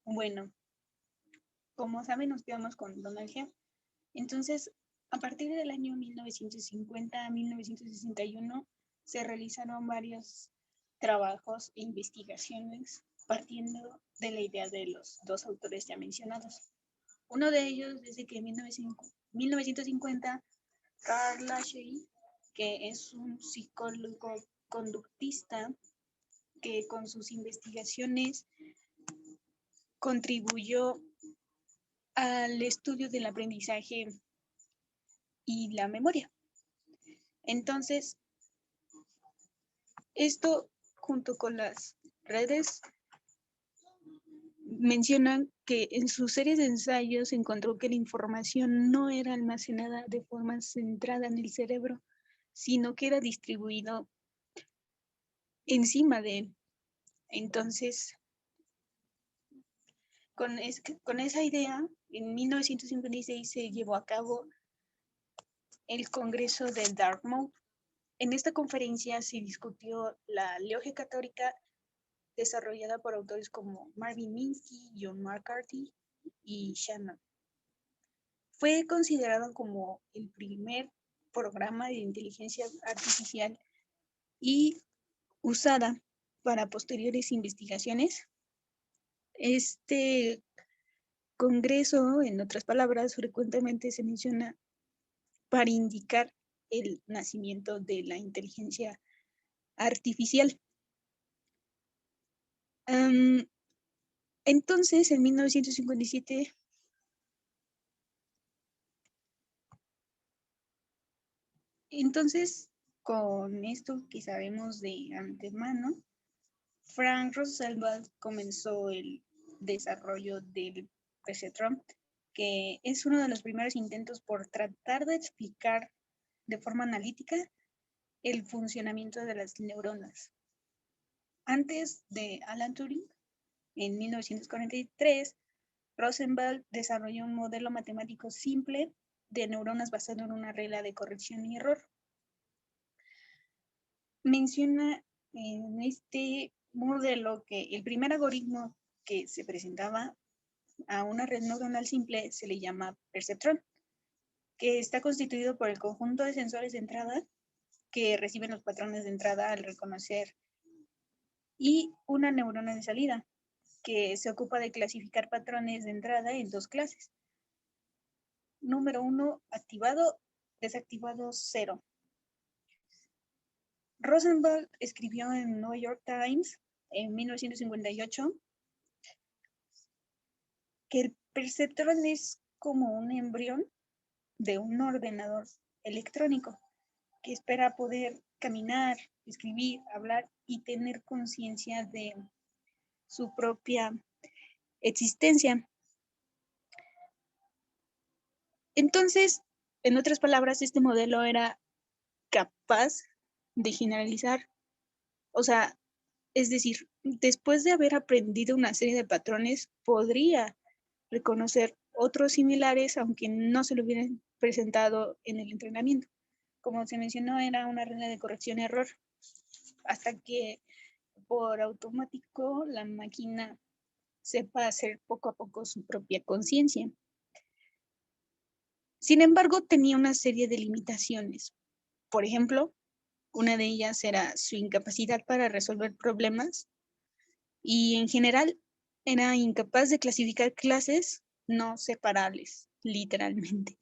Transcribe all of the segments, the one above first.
Bueno, como saben, nos quedamos con Donald Hebb. Entonces, a partir del año 1950 a 1961, se realizaron varios trabajos e investigaciones partiendo de la idea de los dos autores ya mencionados. Uno de ellos dice que en 1950, Carl Lashley, que es un psicólogo conductista que con sus investigaciones contribuyó al estudio del aprendizaje y la memoria. Entonces, esto junto con las redes mencionan que en sus series de ensayos encontró que la información no era almacenada de forma centrada en el cerebro, sino que era distribuido encima de él. Entonces, con esa idea, en 1956 se llevó a cabo el Congreso de Dartmouth. En esta conferencia se discutió la lógica teórica desarrollada por autores como Marvin Minsky, John McCarthy y Shannon. Fue considerado como el primer programa de inteligencia artificial y usada para posteriores investigaciones. Este congreso, en otras palabras, frecuentemente se menciona para indicar el nacimiento de la inteligencia artificial. Entonces, en 1957, con esto que sabemos de antemano, Frank Roosevelt comenzó el desarrollo del perceptrón, que es uno de los primeros intentos por tratar de explicar de forma analítica el funcionamiento de las neuronas. Antes de Alan Turing, en 1943, Rosenberg desarrolló un modelo matemático simple de neuronas basado en una regla de corrección y error. Menciona en este modelo que el primer algoritmo que se presentaba a una red neuronal simple se le llama perceptrón, que está constituido por el conjunto de sensores de entrada que reciben los patrones de entrada al reconocer y una neurona de salida, que se ocupa de clasificar patrones de entrada en dos clases. Número 1, activado, desactivado 0. Rosenberg escribió en New York Times en 1958 que el perceptrón es como un embrión de un ordenador electrónico que espera poder caminar, escribir, hablar y tener conciencia de su propia existencia. Entonces, en otras palabras, este modelo era capaz de generalizar, o sea, es decir, después de haber aprendido una serie de patrones, podría reconocer otros similares, aunque no se lo hubieran presentado en el entrenamiento. Como se mencionó, era una regla de corrección-error, hasta que por automático la máquina sepa hacer poco a poco su propia conciencia. Sin embargo, tenía una serie de limitaciones. Por ejemplo, una de ellas era su incapacidad para resolver problemas y en general era incapaz de clasificar clases no separables, literalmente.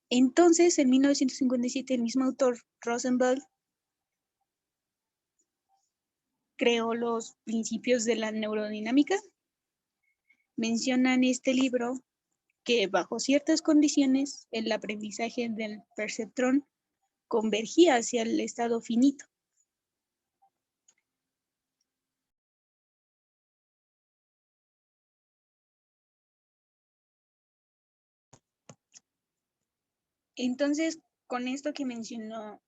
Entonces, en 1957, el mismo autor, Rosenberg, creó los principios de la neurodinámica. Menciona en este libro que bajo ciertas condiciones el aprendizaje del perceptrón convergía hacia el estado finito. Entonces, con esto que mencionó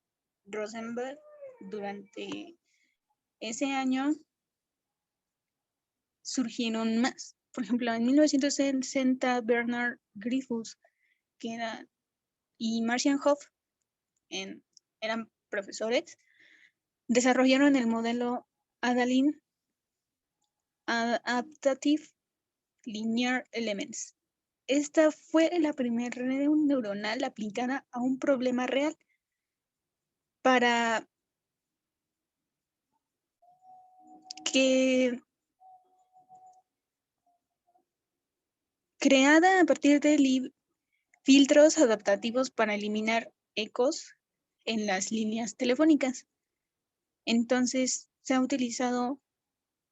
Rosenberg, durante ese año surgieron más. Por ejemplo, en 1960, Bernard Griffiths, que era, y Martian Hoff eran profesores, desarrollaron el modelo Adaptive Linear Elements. Esta fue la primera red neuronal aplicada a un problema real para que creada a partir de filtros adaptativos para eliminar ecos en las líneas telefónicas. Entonces, se ha utilizado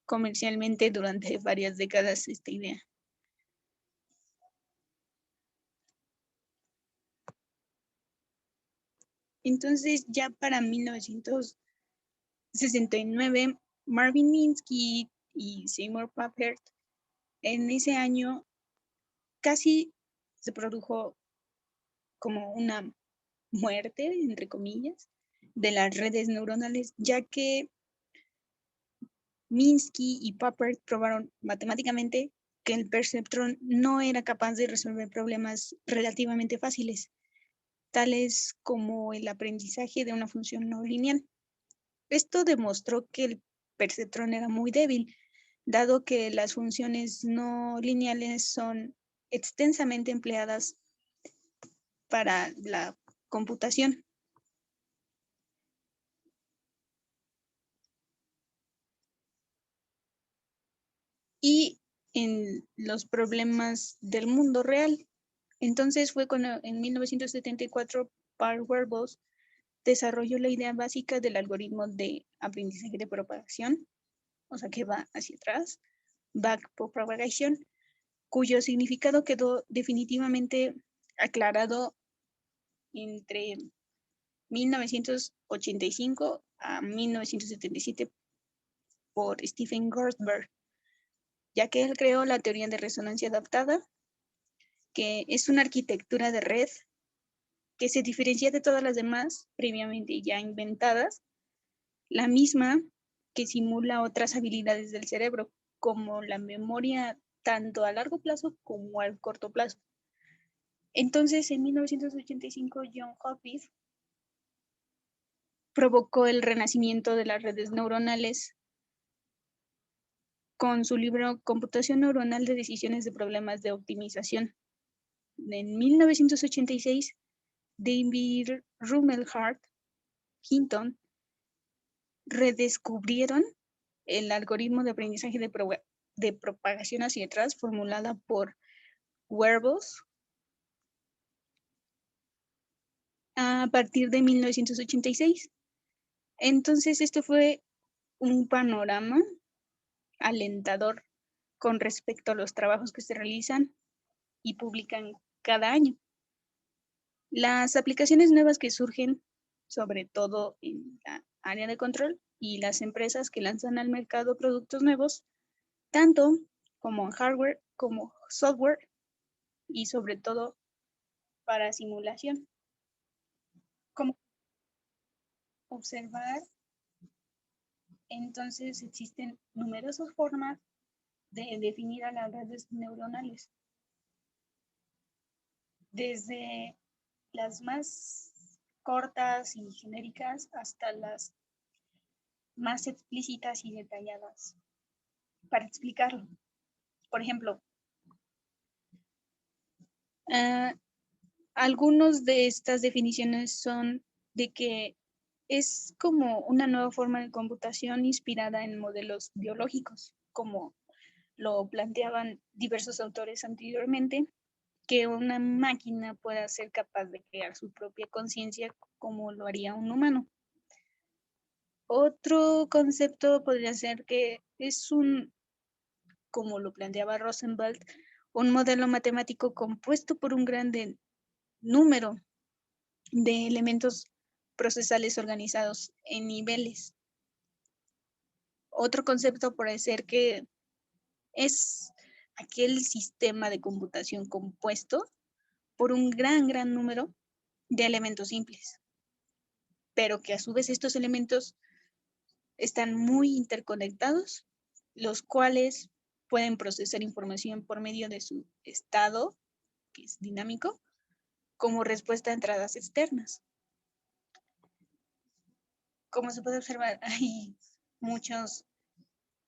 comercialmente durante varias décadas esta idea. Entonces, ya para 1969, Marvin Minsky y Seymour Papert, en ese año casi se produjo como una muerte, entre comillas, de las redes neuronales, ya que Minsky y Papert probaron matemáticamente que el perceptrón no era capaz de resolver problemas relativamente fáciles, tales como el aprendizaje de una función no lineal. Esto demostró que el perceptrón era muy débil, dado que las funciones no lineales son extensamente empleadas para la computación. Y en los problemas del mundo real. Entonces fue cuando en 1974 Paul Werbos desarrolló la idea básica del algoritmo de aprendizaje de propagación, o sea que va hacia atrás, backpropagation, cuyo significado quedó definitivamente aclarado entre 1985 a 1977 por Stephen Goldberg, ya que él creó la teoría de resonancia adaptada, que es una arquitectura de red que se diferencia de todas las demás previamente ya inventadas, la misma que simula otras habilidades del cerebro, como la memoria tanto a largo plazo como al corto plazo. Entonces, en 1985, John Hopkins provocó el renacimiento de las redes neuronales con su libro Computación neuronal de decisiones de problemas de optimización. En 1986, David Rumelhart Hinton redescubrieron el algoritmo de aprendizaje de propagación hacia atrás formulada por Werbos a partir de 1986. Entonces, esto fue un panorama alentador con respecto a los trabajos que se realizan y publican cada año. Las aplicaciones nuevas que surgen, sobre todo en la área de control, y las empresas que lanzan al mercado productos nuevos, tanto como en hardware como software, y sobre todo para simulación. Como observar, entonces existen numerosas formas de definir a las redes neuronales, desde las más cortas y genéricas hasta las más explícitas y detalladas. Para explicarlo, por ejemplo, algunos de estas definiciones son de que es como una nueva forma de computación inspirada en modelos biológicos, como lo planteaban diversos autores anteriormente, que una máquina pueda ser capaz de crear su propia conciencia como lo haría un humano. Otro concepto podría ser que es como lo planteaba Rosenwald, un modelo matemático compuesto por un grande número de elementos procesales organizados en niveles. Otro concepto puede ser que es aquel sistema de computación compuesto por un gran número de elementos simples, pero que a su vez estos elementos están muy interconectados, los cuales pueden procesar información por medio de su estado, que es dinámico, como respuesta a entradas externas. Como se puede observar, hay muchos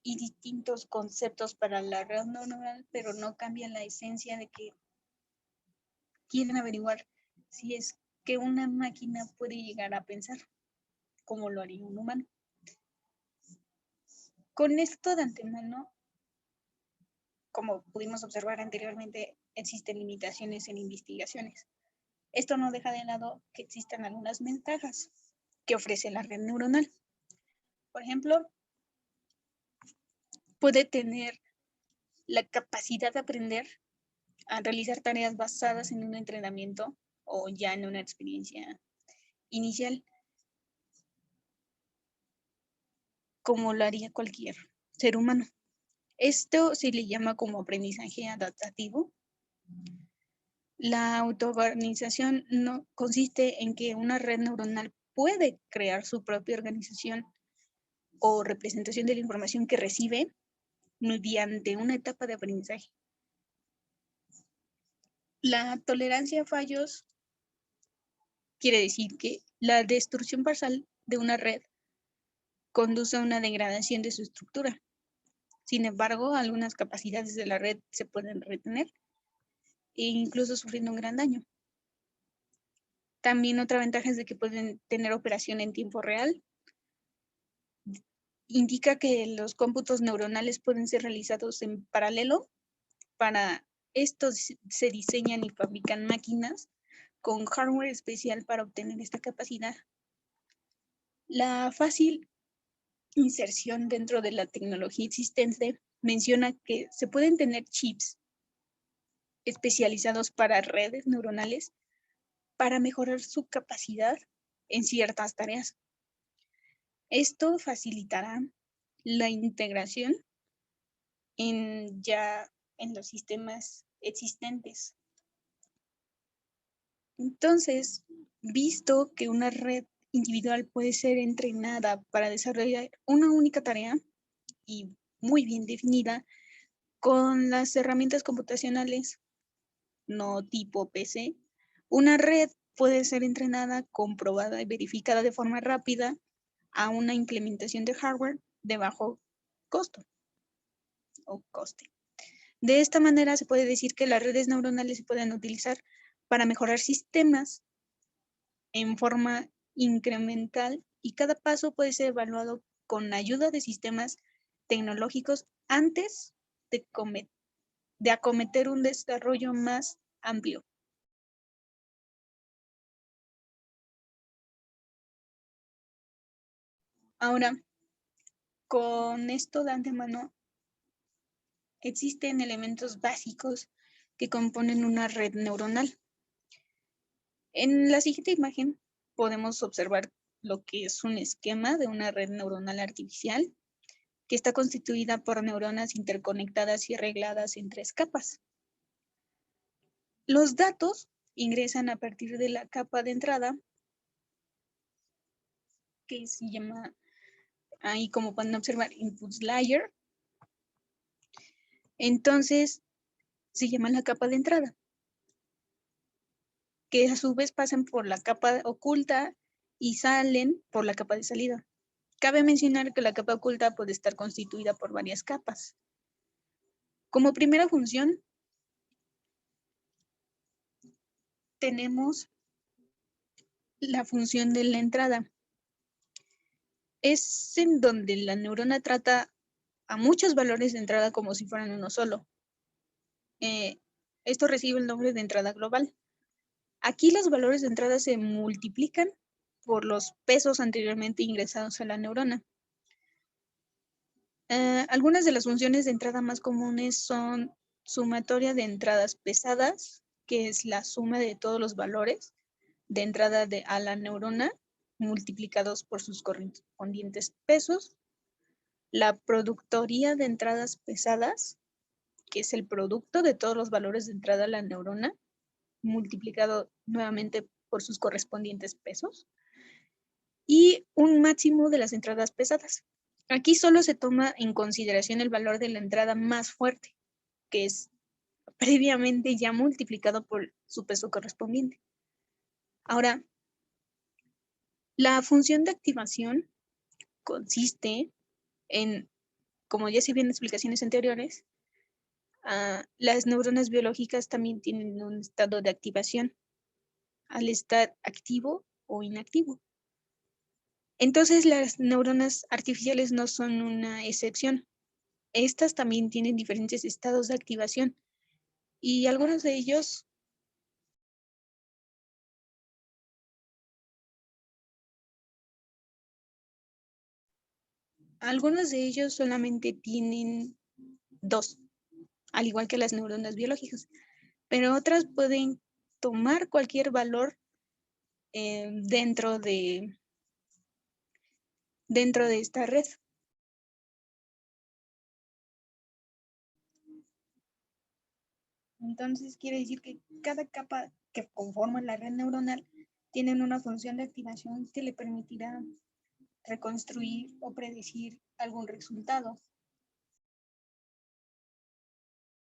y distintos conceptos para la red neuronal, pero no cambian la esencia de que quieren averiguar si es que una máquina puede llegar a pensar como lo haría un humano. Con esto de antemano, como pudimos observar anteriormente, existen limitaciones en investigaciones. Esto no deja de lado que existan algunas ventajas que ofrece la red neuronal. Por ejemplo, puede tener la capacidad de aprender a realizar tareas basadas en un entrenamiento o ya en una experiencia inicial, como lo haría cualquier ser humano. Esto se le llama como aprendizaje adaptativo. La autoorganización no consiste en que una red neuronal puede crear su propia organización o representación de la información que recibe mediante una etapa de aprendizaje. La tolerancia a fallos quiere decir que la destrucción parcial de una red conduce a una degradación de su estructura. Sin embargo, algunas capacidades de la red se pueden retener e incluso sufriendo un gran daño. También otra ventaja es de que pueden tener operación en tiempo real. Indica que los cómputos neuronales pueden ser realizados en paralelo. Para esto se diseñan y fabrican máquinas con hardware especial para obtener esta capacidad. La fácil inserción dentro de la tecnología existente menciona que se pueden tener chips especializados para redes neuronales para mejorar su capacidad en ciertas tareas. Esto facilitará la integración en los sistemas existentes. Entonces, visto que una red individual puede ser entrenada para desarrollar una única tarea y muy bien definida con las herramientas computacionales no tipo PC, una red puede ser entrenada, comprobada y verificada de forma rápida a una implementación de hardware de bajo costo o coste. De esta manera se puede decir que las redes neuronales se pueden utilizar para mejorar sistemas en forma incremental y cada paso puede ser evaluado con ayuda de sistemas tecnológicos antes de acometer un desarrollo más amplio. Ahora, con esto de antemano, existen elementos básicos que componen una red neuronal. En la siguiente imagen podemos observar lo que es un esquema de una red neuronal artificial que está constituida por neuronas interconectadas y arregladas en 3 capas. Los datos ingresan a partir de la capa de entrada, que se llama, ahí como pueden observar, input layer. Entonces, se llama la capa de entrada, que a su vez pasan por la capa oculta y salen por la capa de salida. Cabe mencionar que la capa oculta puede estar constituida por varias capas. Como primera función, tenemos la función de la entrada. Es en donde la neurona trata a muchos valores de entrada como si fueran uno solo. Esto recibe el nombre de entrada global. Aquí los valores de entrada se multiplican por los pesos anteriormente ingresados a la neurona. Algunas de las funciones de entrada más comunes son sumatoria de entradas pesadas, que es la suma de todos los valores de entrada a la neurona multiplicados por sus correspondientes pesos. La productoría de entradas pesadas, que es el producto de todos los valores de entrada a la neurona multiplicado nuevamente por sus correspondientes pesos. Y un máximo de las entradas pesadas. Aquí solo se toma en consideración el valor de la entrada más fuerte, que es previamente ya multiplicado por su peso correspondiente. Ahora, la función de activación consiste en como ya se vieron en explicaciones anteriores, las neuronas biológicas también tienen un estado de activación al estar activo o inactivo. Entonces, las neuronas artificiales no son una excepción. Estas también tienen diferentes estados de activación y algunos de ellos solamente tienen 2, al igual que las neuronas biológicas, pero otras pueden tomar cualquier valor dentro de esta red. Entonces quiere decir que cada capa que conforma la red neuronal tienen una función de activación que le permitirá reconstruir o predecir algún resultado.